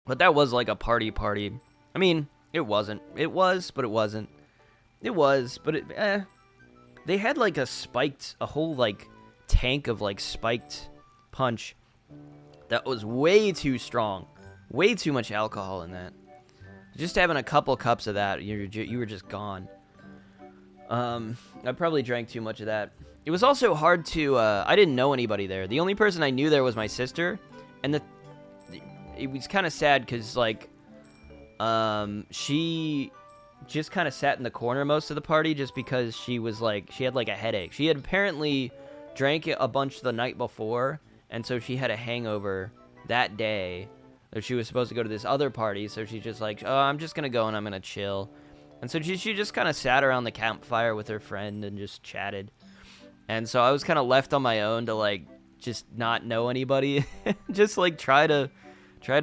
But that was like a party party. I mean, it wasn't. It was, but it wasn't. It was, but they had like a whole like tank of like spiked punch that was way too strong. Way too much alcohol in that. Just having a couple cups of that, you were just gone. I probably drank too much of that. It was also hard to, I didn't know anybody there. The only person I knew there was my sister, and it was kind of sad because, like, she just kind of sat in the corner most of the party just because she was, like, she had, like, a headache. She had apparently drank a bunch the night before, and so she had a hangover that day. She was supposed to go to this other party, so she's just like, oh, I'm just going to go and I'm going to chill. And so she just kind of sat around the campfire with her friend and just chatted. And so I was kind of left on my own to, like, just not know anybody. Just, like, try to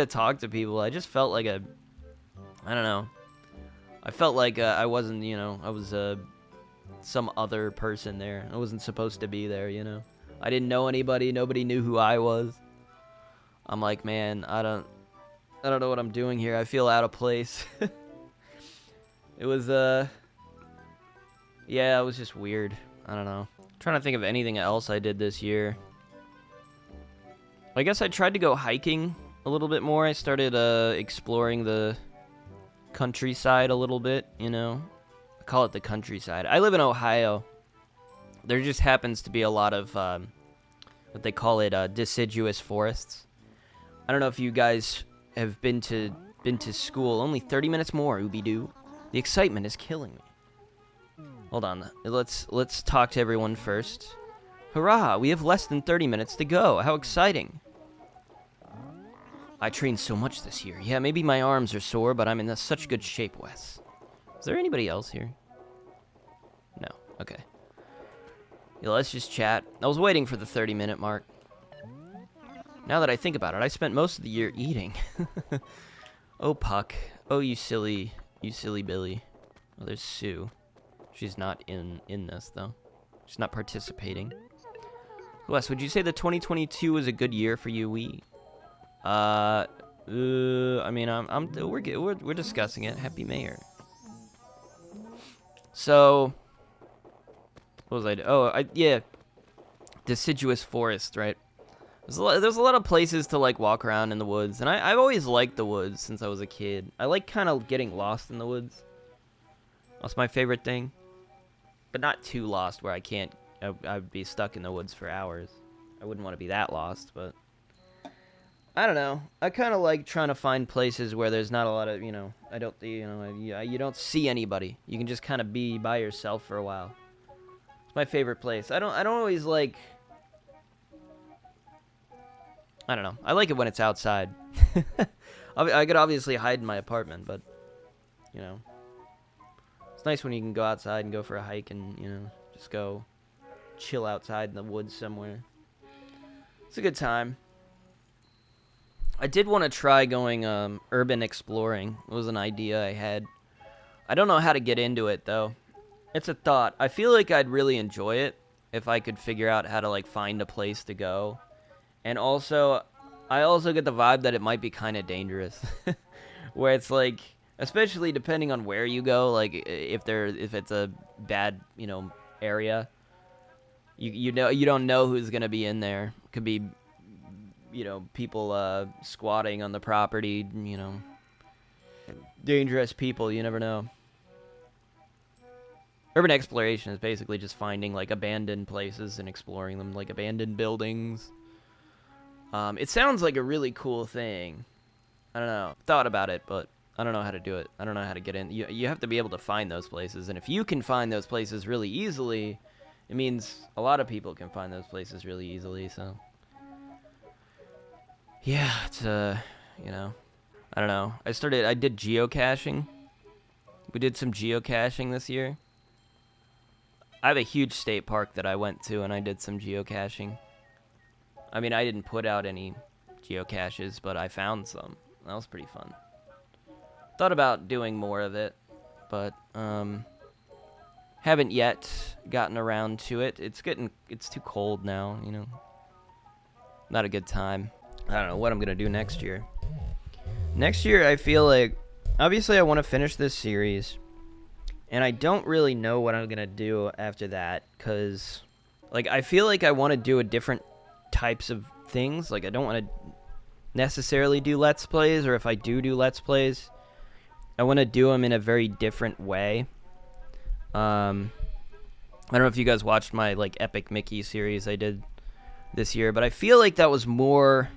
talk to people. I just felt like I don't know. I felt like I wasn't, I was some other person there. I wasn't supposed to be there, I didn't know anybody. Nobody knew who I was. I'm like, man, I don't know what I'm doing here. I feel out of place. It was, yeah, it was just weird. I don't know. I'm trying to think of anything else I did this year. I guess I tried to go hiking a little bit more. I started, exploring the countryside a little bit, I call it the countryside. I live in Ohio. There just happens to be a lot of, what they call it, deciduous forests. I don't know if you guys have been to school. Only 30 minutes more, Ooby-Doo. The excitement is killing me. Hold on. Let's talk to everyone first. Hurrah! We have less than 30 minutes to go. How exciting. I trained so much this year. Yeah, maybe my arms are sore, but I'm in such good shape, Wes. Is there anybody else here? No. Okay. Yeah, let's just chat. I was waiting for the 30-minute mark. Now that I think about it, I spent most of the year eating. Oh, Puck. Oh, you silly Billy. Oh, there's Sue. She's not in this, though. She's not participating. Wes, would you say that 2022 was a good year for you? I mean, we're discussing it. Happy Mayor. So, what was I? Yeah, deciduous forest, right? There's a lot of places to, like, walk around in the woods, and I've always liked the woods since I was a kid. I like kind of getting lost in the woods. That's my favorite thing. But not too lost where I'd be stuck in the woods for hours. I wouldn't want to be that lost, but I don't know. I kind of like trying to find places where there's not a lot of, you don't see anybody. You can just kind of be by yourself for a while. It's my favorite place. I don't always like, I don't know. I like it when it's outside. I could obviously hide in my apartment, but, it's nice when you can go outside and go for a hike and, just go chill outside in the woods somewhere. It's a good time. I did want to try going urban exploring. It was an idea I had. I don't know how to get into it, though. It's a thought. I feel like I'd really enjoy it if I could figure out how to, like, find a place to go. And also, I also get the vibe that it might be kind of dangerous. Where it's like, especially depending on where you go, like if it's a bad, area, you don't know who's going to be in there. Could be, people squatting on the property, dangerous people, you never know. Urban exploration is basically just finding, like, abandoned places and exploring them, like abandoned buildings. It sounds like a really cool thing. I don't know. Thought about it, but I don't know how to do it. I don't know how to get in. You have to be able to find those places, and if you can find those places really easily, it means a lot of people can find those places really easily, so. Yeah, it's, I don't know. I did geocaching. We did some geocaching this year. I have a huge state park that I went to, and I did some geocaching. I mean, I didn't put out any geocaches, but I found some. That was pretty fun. Thought about doing more of it, but haven't yet gotten around to it. It's too cold now, Not a good time. I don't know what I'm gonna do next year. Next year, I feel like, obviously I want to finish this series, and I don't really know what I'm going to do after that, because, like, I feel like I want to do a different types of things. Like, I don't want to necessarily do Let's Plays, or if I do Let's Plays, I want to do them in a very different way. I don't know if you guys watched my, like, Epic Mickey series I did this year, but I feel like that was more...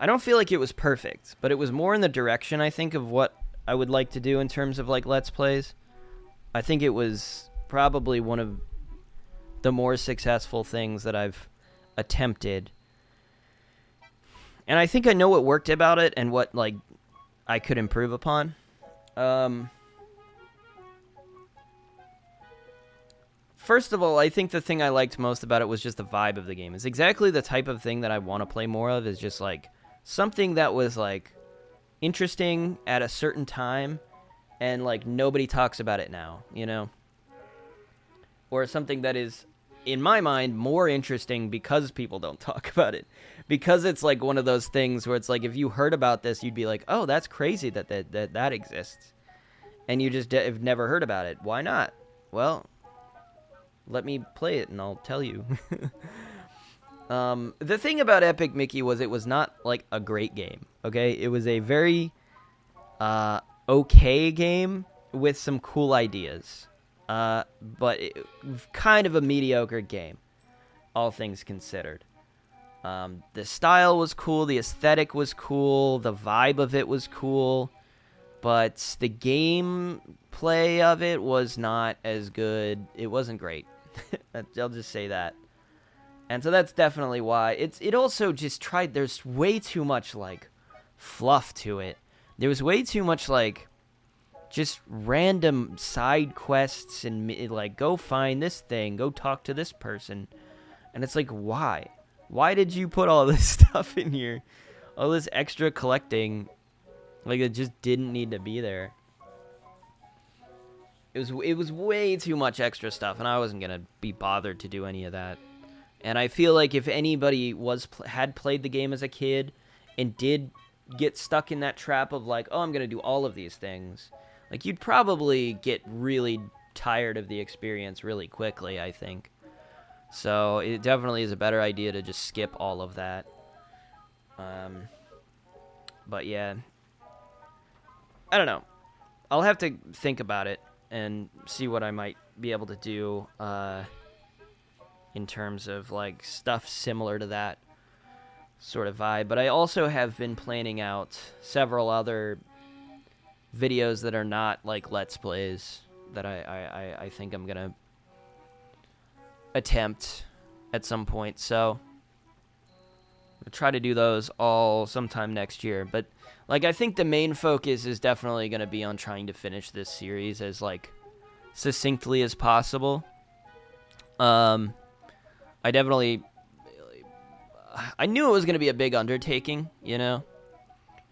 I don't feel like it was perfect, but it was more in the direction, I think, of what I would like to do in terms of, like, Let's Plays. I think it was probably one of the more successful things that I've attempted. And I think I know what worked about it and what, like, I could improve upon. First of all, I think the thing I liked most about it was just the vibe of the game. It's exactly the type of thing that I want to play more of, is just, like, something that was, like, interesting at a certain time, and, like, nobody talks about it now, you know? Or something that is, in my mind, more interesting because people don't talk about it. Because it's, like, one of those things where it's, like, if you heard about this, you'd be like, oh, that's crazy that exists. And you just have never heard about it. Why not? Well, let me play it and I'll tell you. The thing about Epic Mickey was it was not, like, a great game, okay? It was a very okay game with some cool ideas. But kind of a mediocre game, all things considered. The style was cool, the aesthetic was cool, the vibe of it was cool, but the gameplay of it was not as good. It wasn't great. I'll just say that. And so that's definitely why. It also just tried, there's way too much, like, fluff to it. There was way too much, like, just random side quests and, like, go find this thing, go talk to this person. And it's like, why? Why did you put all this stuff in here? All this extra collecting. Like, it just didn't need to be there. It was way too much extra stuff, and I wasn't going to be bothered to do any of that. And I feel like if anybody had played the game as a kid and did get stuck in that trap of, like, oh, I'm going to do all of these things, like, you'd probably get really tired of the experience really quickly, I think. So it definitely is a better idea to just skip all of that. But yeah, I don't know. I'll have to think about it and see what I might be able to do in terms of, like, stuff similar to that sort of vibe. But I also have been planning out several other videos that are not, like, Let's Plays that I think I'm gonna attempt at some point. So I'll try to do those all sometime next year. But, like, I think the main focus is definitely going to be on trying to finish this series as, like, succinctly as possible. I knew it was going to be a big undertaking, you know?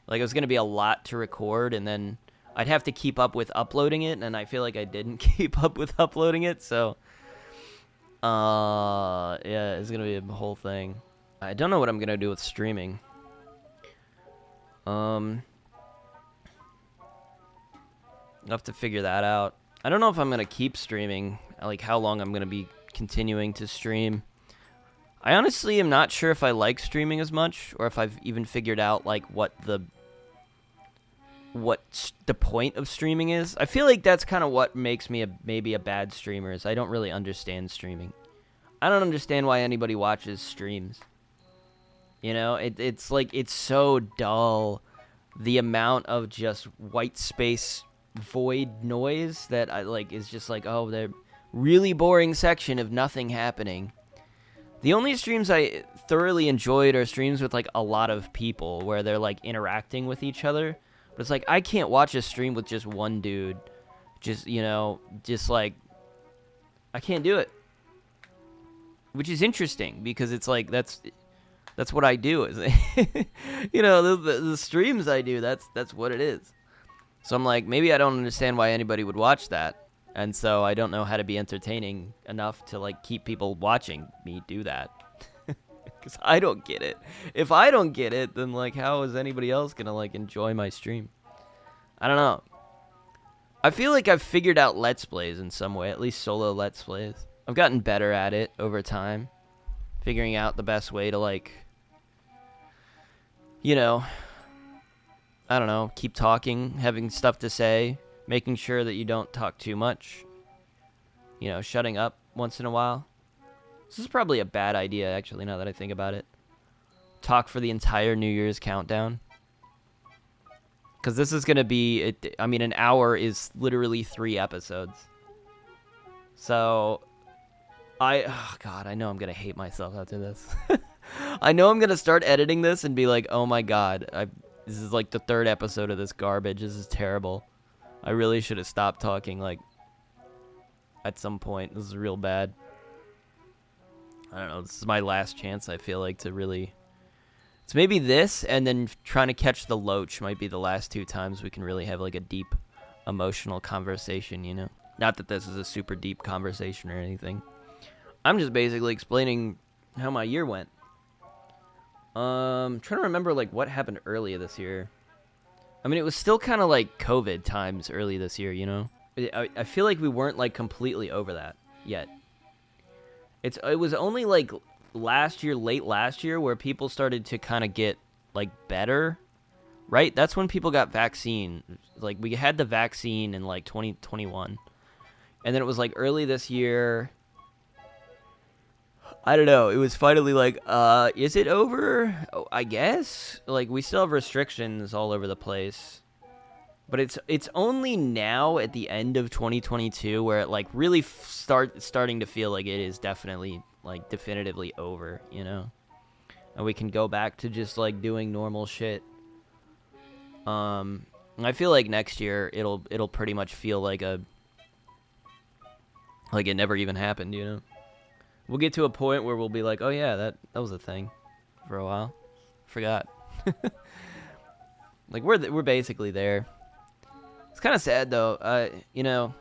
Like, it was going to be a lot to record, and then I'd have to keep up with uploading it, and I feel like I didn't keep up with uploading it, so yeah, it's going to be a whole thing. I don't know what I'm going to do with streaming. I'll have to figure that out. I don't know if I'm going to keep streaming, like how long I'm going to be continuing to stream. I honestly am not sure if I like streaming as much, or if I've even figured out, like, what the point of streaming is. I feel like that's kind of what makes me maybe a bad streamer, is I don't really understand streaming. I don't understand why anybody watches streams. You know, it's like, it's so dull, the amount of just white space void noise that I like is just like, oh, the really boring section of nothing happening. The only streams I thoroughly enjoyed are streams with, like, a lot of people where they're, like, interacting with each other. But it's like, I can't watch a stream with just one dude. Just, you know, just, like, I can't do it. Which is interesting, because it's like, that's what I do. Is you know, the streams I do, that's what it is. So I'm like, maybe I don't understand why anybody would watch that. And so I don't know how to be entertaining enough to, like, keep people watching me do that. Because I don't get it. If I don't get it, then, like, how is anybody else going to, like, enjoy my stream? I don't know. I feel like I've figured out Let's Plays in some way, at least solo Let's Plays. I've gotten better at it over time. Figuring out the best way to, like, you know, I don't know, keep talking, having stuff to say, making sure that you don't talk too much. You know, shutting up once in a while. This is probably a bad idea, actually, now that I think about it. Talk for the entire New Year's countdown. Because this is going to be, I mean, an hour is literally 3 episodes. So, oh God, I know I'm going to hate myself after this. I know I'm going to start editing this and be like, oh my God, this is like the 3rd episode of this garbage. This is terrible. I really should have stopped talking, like, at some point. This is real bad. I don't know, this is my last chance, I feel like, to really... It's maybe this, and then trying to catch the Loach might be the last 2 times we can really have, like, a deep, emotional conversation, you know? Not that this is a super deep conversation or anything. I'm just basically explaining how my year went. Trying to remember, like, what happened earlier this year. I mean, it was still kind of like COVID times early this year, you know? I feel like we weren't, like, completely over that yet. It was only, like, late last year, where people started to kind of get, like, better, right? That's when people got vaccine. Like, we had the vaccine in, like, 2021. And then it was, like, early this year. I don't know. It was finally like, is it over? Oh, I guess. Like, we still have restrictions all over the place. But it's only now at the end of 2022 where it, like, really starting to feel like it is definitely, like, definitively over, you know? And we can go back to just, like, doing normal shit. I feel like next year it'll pretty much feel like it never even happened, you know? We'll get to a point where we'll be like, oh yeah, that was a thing for a while. Forgot. Like, we're basically there. It's kind of sad, though. You know,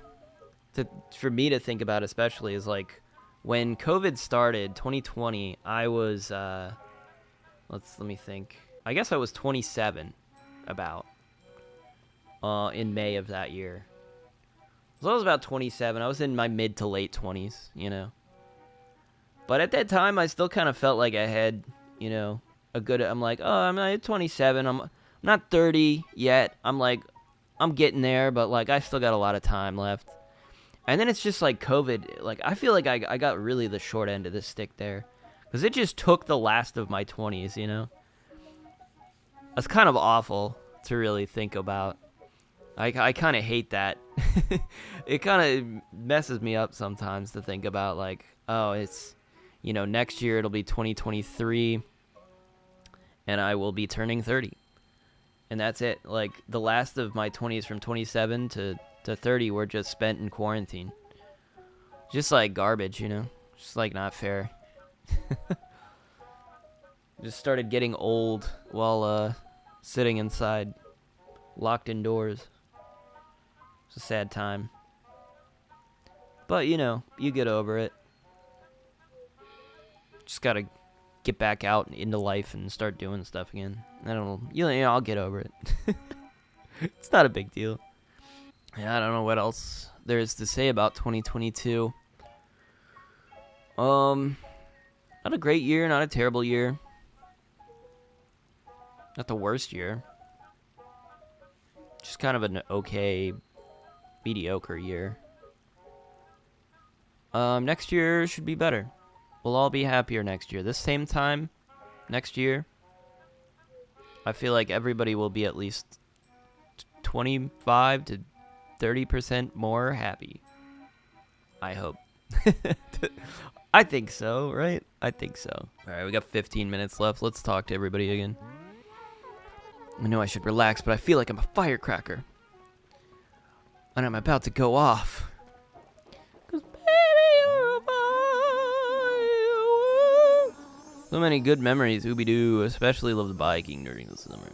for me to think about especially is, like, when COVID started, 2020, I was, let me think. I guess I was 27, about, in May of that year. So I was about 27. I was in my mid to late 20s, you know. But at that time, I still kind of felt like I had, you know, I'm like, oh, I'm 27. I'm not 30 yet. I'm like, I'm getting there, but, like, I still got a lot of time left. And then it's just like COVID. Like, I feel like I got really the short end of the stick there. Because it just took the last of my 20s, you know? It's kind of awful to really think about. I kind of hate that. It kind of messes me up sometimes to think about, like, oh, it's... You know, next year it'll be 2023, and I will be turning 30. And that's it. Like, the last of my 20s from 27 to 30 were just spent in quarantine. Just like garbage, you know? Just, like, not fair. Just started getting old while sitting inside, locked indoors. It's a sad time. But, you know, you get over it. Just gotta get back out into life and start doing stuff again. I don't know. You know, I'll get over it. It's not a big deal. Yeah, I don't know what else there is to say about 2022. Not a great year, not a terrible year. Not the worst year. Just kind of an okay, mediocre year. Next year should be better. We'll all be happier next year. This same time, next year, I feel like everybody will be at least 25 to 30% more happy. I hope. I think so, right? I think so. All right, we got 15 minutes left. Let's talk to everybody again. I know I should relax, but I feel like I'm a firecracker. And I'm about to go off. So many good memories, Ooby-Doo. Especially love the biking during the summer.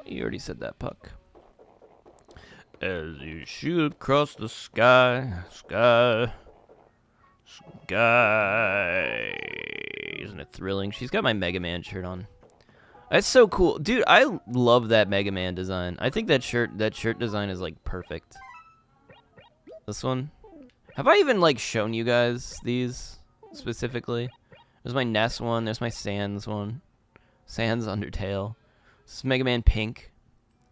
You already said that, Puck. As you shoot across the sky, sky. Isn't it thrilling? She's got my Mega Man shirt on. That's so cool. Dude, I love that Mega Man design. I think that shirt design is like perfect. This one. Have I even like shown you guys these specifically? There's my Ness one, there's my Sans one. Sans Undertale. This is Mega Man Pink.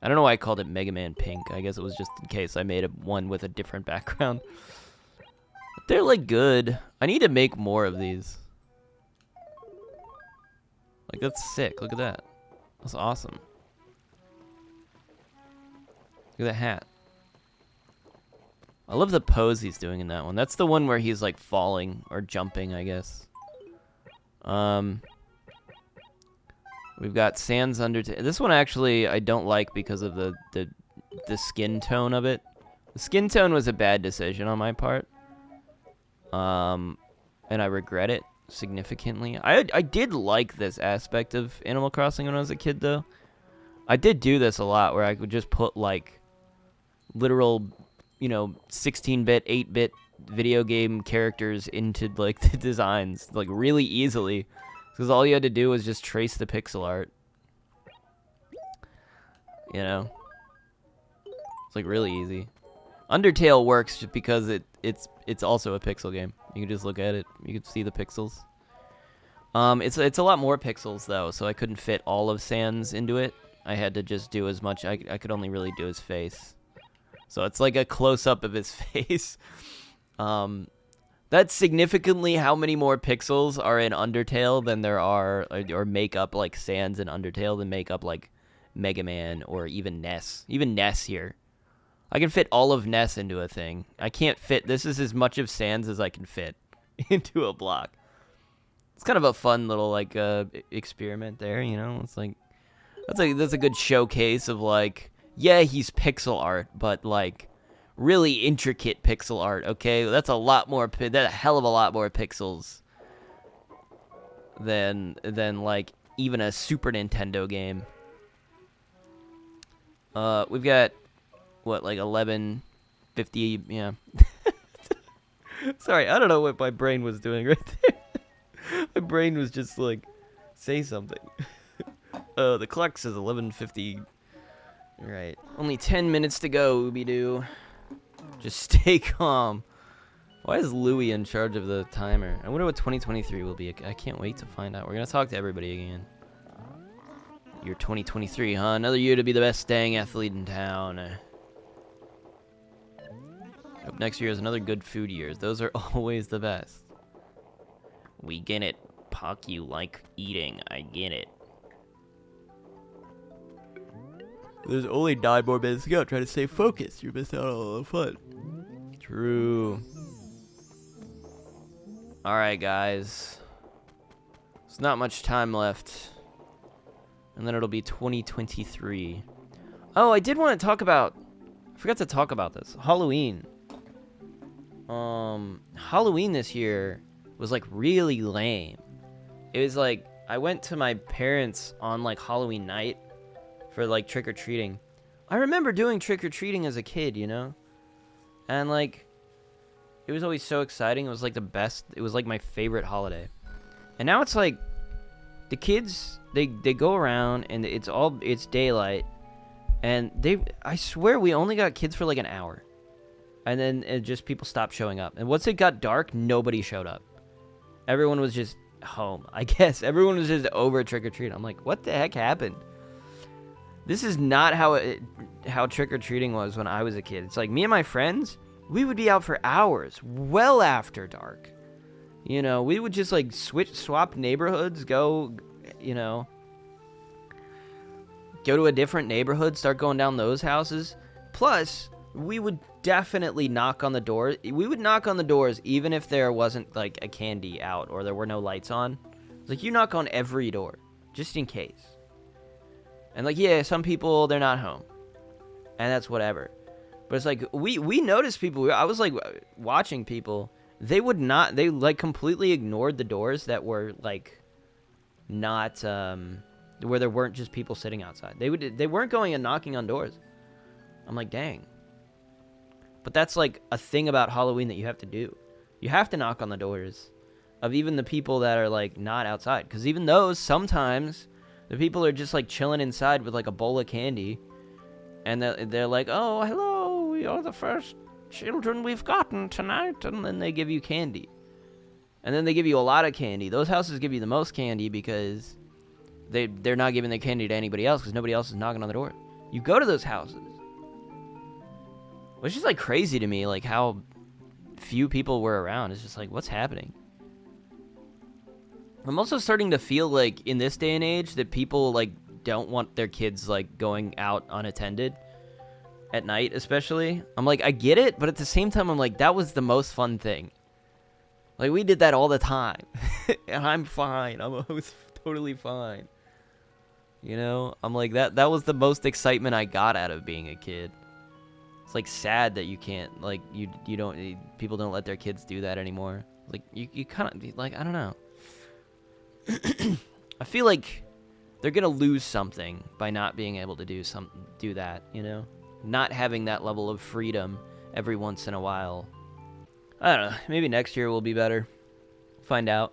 I don't know why I called it Mega Man Pink. I guess it was just in case I made one with a different background. But they're like good. I need to make more of these. Like, that's sick. Look at that. That's awesome. Look at that hat. I love the pose he's doing in that one. That's the one where he's like falling or jumping, I guess. We've got Sans Undertale. This one actually I don't like because of the skin tone of it. The skin tone was a bad decision on my part. And I regret it significantly. I did like this aspect of Animal Crossing when I was a kid, though. I did do this a lot, where I could just put, like, literal, 16-bit, 8-bit video game characters into, like, the designs, like, really easily. Because all you had to do was just trace the pixel art. It's, like, really easy. Undertale works just because it's also a pixel game. You can just look at it. You can see the pixels. It's a lot more pixels though, so I couldn't fit all of Sans into it. I had to just do as much. I could only really do his face. So it's like a close up of his face. That's significantly how many more pixels are in Undertale than there are, or make up like Sans in Undertale than make up like Mega Man or even Ness. Even Ness here. I can fit all of Ness into a thing. I can't fit... This is as much of Sans as I can fit into a block. It's kind of a fun little, like, experiment there, It's like... That's a good showcase of, like... Yeah, he's pixel art, but, like, really intricate pixel art, okay? That's a lot more... That's a hell of a lot more pixels than like, even a Super Nintendo game. We've got... What, like 11:50? Yeah. Sorry, I don't know what my brain was doing right there. My brain was just like, say something. The clock says 11:50. Right. Only 10 minutes to go, Ooby-Doo. Just stay calm. Why is Louie in charge of the timer? I wonder what 2023 will be. I can't wait to find out. We're going to talk to everybody again. Year 2023, huh? Another year to be the best dang athlete in town. Hope next year is another good food year. Those are always the best. We get it. Pock, you like eating. I get it. There's only 9 more minutes to go. Try to stay focused. You missed out on all the fun. True. Alright, guys. There's not much time left. And then it'll be 2023. Oh, I did want to talk about... I forgot to talk about this. Halloween. Halloween this year was like really lame. It was like I went to my parents on like Halloween night for like trick-or-treating. I remember doing trick-or-treating as a kid, and like it was always so exciting. It was like the best. It was like my favorite holiday. And now it's like the kids they go around and it's daylight, and I swear we only got kids for like an hour. And then just people stopped showing up. And once it got dark, nobody showed up. Everyone was just home, I guess. Everyone was just over trick-or-treating. I'm like, what the heck happened? This is not how trick-or-treating was when I was a kid. It's like me and my friends, we would be out for hours, well after dark. We would just like swap neighborhoods, go to a different neighborhood, start going down those houses. Plus, we would definitely knock on the door. We would knock on the doors even if there wasn't like a candy out or there were no lights on. It's like you knock on every door just in case. And like, yeah, some people, they're not home. And that's whatever. But it's like we noticed people. I was like watching people. They like completely ignored the doors that were like not where there weren't just people sitting outside. They weren't going and knocking on doors. I'm like, dang. But that's like a thing about Halloween that you have to do. You have to knock on the doors of even the people that are like not outside, because even those, sometimes the people are just like chilling inside with like a bowl of candy, and they're like, oh, hello, you're the first children we've gotten tonight, and then they give you candy. And then they give you a lot of candy. Those houses give you the most candy because they're not giving the candy to anybody else because nobody else is knocking on the door. You go to those houses, which is like crazy to me, like how few people were around. It's just like, what's happening? I'm also starting to feel like in this day and age that people like don't want their kids like going out unattended at night, especially. I'm like, I get it, but at the same time, I'm like, that was the most fun thing. Like, we did that all the time, and I'm fine. I was totally fine. You know, I'm like, that was the most excitement I got out of being a kid. It's like sad that you can't, like, you don't, people don't let their kids do that anymore. Like, you kind of, like, I don't know. I feel like they're gonna lose something by not being able to do that, you know? Not having that level of freedom every once in a while. I don't know, maybe next year will be better. Find out.